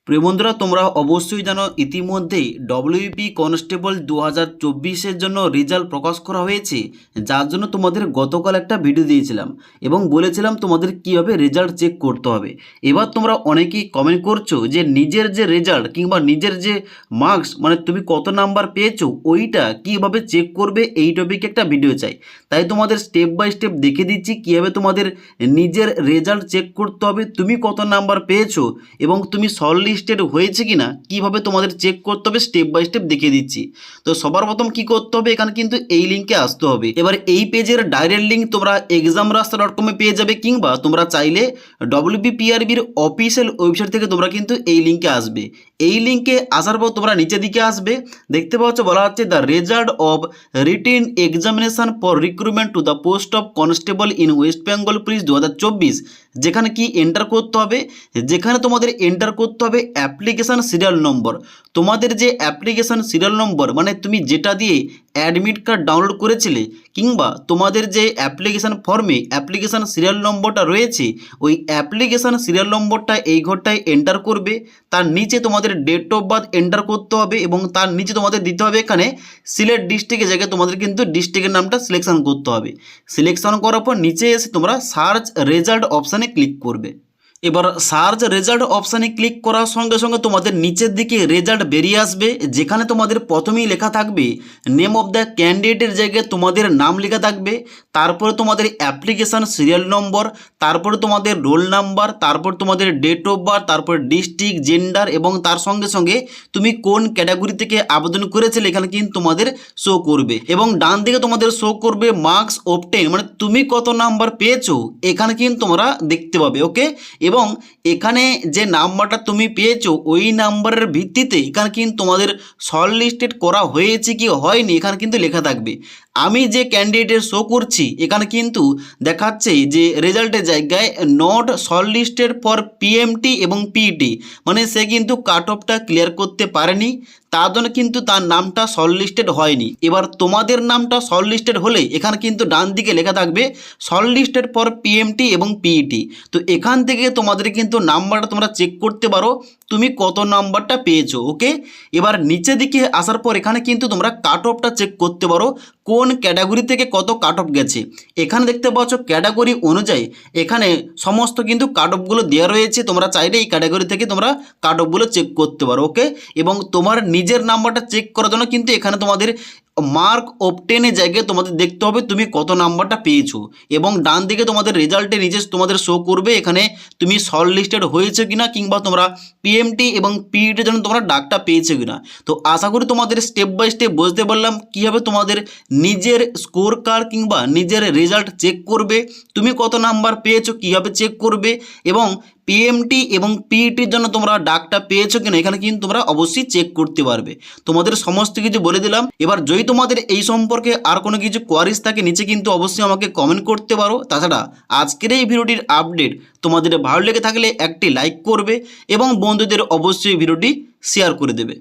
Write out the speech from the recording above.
প্রিয় বন্ধুরা, তোমরা অবশ্যই জানো ইতিমধ্যেই ডব্লিউপি কনস্টেবল 2024-এর জন্য রেজাল্ট প্রকাশ করা হয়েছে, যার জন্য তোমাদের গতকাল একটা ভিডিও দিয়েছিলাম এবং বলেছিলাম তোমাদের কীভাবে রেজাল্ট চেক করতে হবে। এবার তোমরা অনেকেই কমেন্ট করছো যে নিজের যে রেজাল্ট কিংবা নিজের যে মার্কস মানে তুমি কত নাম্বার পেয়েছো ওইটা কীভাবে চেক করবে, এই টপিকে একটা ভিডিও চাই। তাই তোমাদের স্টেপ বাই স্টেপ দেখে দিচ্ছি কীভাবে তোমাদের নিজের রেজাল্ট চেক করতে হবে, তুমি কত নাম্বার পেয়েছো এবং তুমি শর্ট লিস্টেড হয়েছে কিনা কিভাবে তোমাদের চেক করতে হবে স্টেপ বাই স্টেপ দেখিয়ে দিচ্ছি। তো সবার প্রথম কি করতে হবে, এখানে কিন্তু এই লিঙ্কে আসতে হবে। এবার এই পেজের ডাইরেক্ট লিঙ্ক তোমরা examrasta.com-এ পেয়ে যাবে, কিংবা তোমরা চাইলে WBPRBর অফিসিয়াল ওয়েবসাইট থেকে তোমরা কিন্তু এই লিঙ্কে আসবে। এই লিঙ্কে আসার পর তোমরা নিচের দিকে আসবে, দেখতে পাচ্ছ বলা হচ্ছে the result of written examination for recruitment to the post of constable in West Bengal police 2024। যেখানে কি এন্টার করতে হবে, যেখানে তোমাদের এন্টার করতে হবে অ্যাপ্লিকেশান সিরিয়াল নম্বর। তোমাদের যে অ্যাপ্লিকেশান সিরিয়াল নম্বর মানে তুমি যেটা দিয়ে অ্যাডমিট কার্ড ডাউনলোড করেছিলে, কিংবা তোমাদের যে অ্যাপ্লিকেশান ফর্মে অ্যাপ্লিকেশান সিরিয়াল নম্বরটা রয়েছে, ওই অ্যাপ্লিকেশান সিরিয়াল নম্বরটা এই ঘরটায় এন্টার করবে। তার নিচে তোমাদের ডেট অফ বার্থ এন্টার করতে হবে এবং তার নিচে তোমাদের দিতে হবে এখানে সিলেট ডিস্ট্রিক্টের জায়গায় তোমাদের কিন্তু ডিস্ট্রিক্টের নামটা সিলেকশন করতে হবে। সিলেকশন করার পর নিচে এসে তোমরা সার্চ রেজাল্ট অপশানে ক্লিক করবে। এবার সার্চ রেজাল্ট অপশানে ক্লিক করার সঙ্গে সঙ্গে তোমাদের নিচের দিকে রেজাল্ট বেরিয়ে আসবে, যেখানে তোমাদের প্রথমেই লেখা থাকবে নেম অফ দ্য ক্যান্ডিডেটের জায়গায় তোমাদের নাম লেখা থাকবে, তারপরে তোমাদের অ্যাপ্লিকেশান সিরিয়াল নম্বর, তারপরে তোমাদের রোল নাম্বার, তারপর তোমাদের ডেট অফ বার্থ, তারপর ডিস্ট্রিক্ট, জেন্ডার এবং তার সঙ্গে সঙ্গে তুমি কোন ক্যাটাগরি থেকে আবেদন করেছিলে এখানে কিন্তু তোমাদের শো করবে। এবং ডান দিকে তোমাদের শো করবে মার্কস অবটেন, মানে তুমি কত নাম্বার পেয়েছো এখানে কিন্তু তোমরা দেখতে পাবে। ওকে, এবং এখানে যে নাম্বারটা তুমি পেয়েছো ওই নাম্বারের ভিত্তিতে এখানে কিন্তু তোমাদের শর্ট লিস্টেড করা হয়েছে কি হয়নি এখানে কিন্তু লেখা থাকবে। আমি যে ক্যান্ডিডেটের শো করছি এখানে কিন্তু দেখাচ্ছে যে রেজাল্টের জায়গায় not short listed for PMT এবং পিইটি, মানে সে কিন্তু কাট অফটা ক্লিয়ার করতে পারেনি, তার জন্য কিন্তু তার নামটা শর্ট লিস্টেড হয়নি। এবার তোমাদের নামটা শর্ট লিস্টেড হলে এখানে কিন্তু ডান দিকে লেখা থাকবে শর্ট লিস্টেড ফর পিএমটি এবং পিইটি। তো এখান থেকে তোমাদের কিন্তু নাম্বারটা তোমরা চেক করতে পারো তুমি কত নাম্বারটা পেয়েছো। ওকে, এবার নিচের দিকে আসার পর এখানে কিন্তু তোমরা কাট অফটা চেক করতে পারো কোন ক্যাটাগরি থেকে কত কাট অফ গেছে। এখানে দেখতে পাচ্ছ ক্যাটাগরি অনুযায়ী এখানে সমস্ত কিন্তু কাট অফগুলো দেওয়া রয়েছে, তোমরা চাইলে এই ক্যাটাগরি থেকে তোমরা কাট অফগুলো চেক করতে পারো। ওকে, এবং তোমার নিজের নাম্বারটা চেক করার জন্য কিন্তু এখানে তোমাদের মার্ক অবটেনের জায়গায় তোমাদের দেখতে হবে তুমি কত নাম্বারটা পেয়েছো, এবং ডান দিকে তোমাদের রেজাল্টে নিজে তোমাদের শো করবে এখানে তুমি শর্ট লিস্টেড হয়েছে কিনা, কিংবা তোমরা পিএমটি এবং পিইটির জন্য তোমরা ডাকটা পেয়েছো কিনা। তো আশা করি তোমাদের স্টেপ বাই স্টেপ বুঝতে পারলাম কীভাবে তোমাদের নিজের স্কোর কার্ড কিংবা নিজের রেজাল্ট চেক করবে, তুমি কত নাম্বার পেয়েছো কীভাবে চেক করবে, এবং পিএমটি এবং পিইটির জন্য তোমরা ডাকটা পেয়েছো কিনা এখানে কিন্তু তোমরা অবশ্যই চেক করতে পারবে। তোমাদের সমস্ত কিছু বলে দিলাম। এবার যদি তোমাদের এই সম্পর্কে আর কোনো কিছু কোয়ারিজ থাকে নিচে কিন্তু অবশ্যই আমাকে কমেন্ট করতে পারো। তাছাড়া আজকের এই ভিডিওটির আপডেট তোমাদের ভালো লেগে থাকলে একটি লাইক করবে এবং বন্ধুদের অবশ্যই ভিডিওটি শেয়ার করে দেবে।